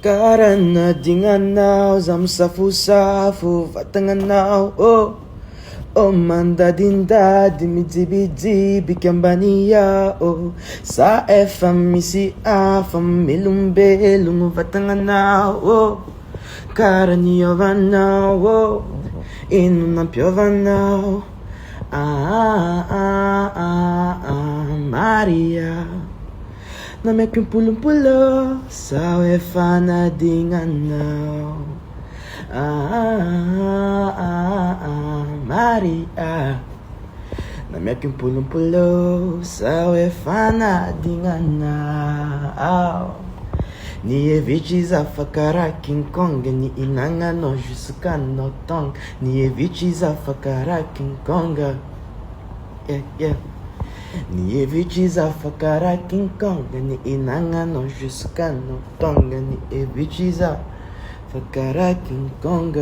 Karena dinganau zam safu vatanganau oh manda dinda dimidibidi bikambania sa famisi familumbe lungu vatanganau karani yovanau inuna piovanau Maria na me pulo sa fana dinganau Maria na me pulo sa fana dinganau ni evite zafakara King Kong ni inanga no jusuka no tong ni evite zafakara King Kong yeah ni evite zafakara King Kong ni inanga no jusuka no tong ni evite zafakara King Kong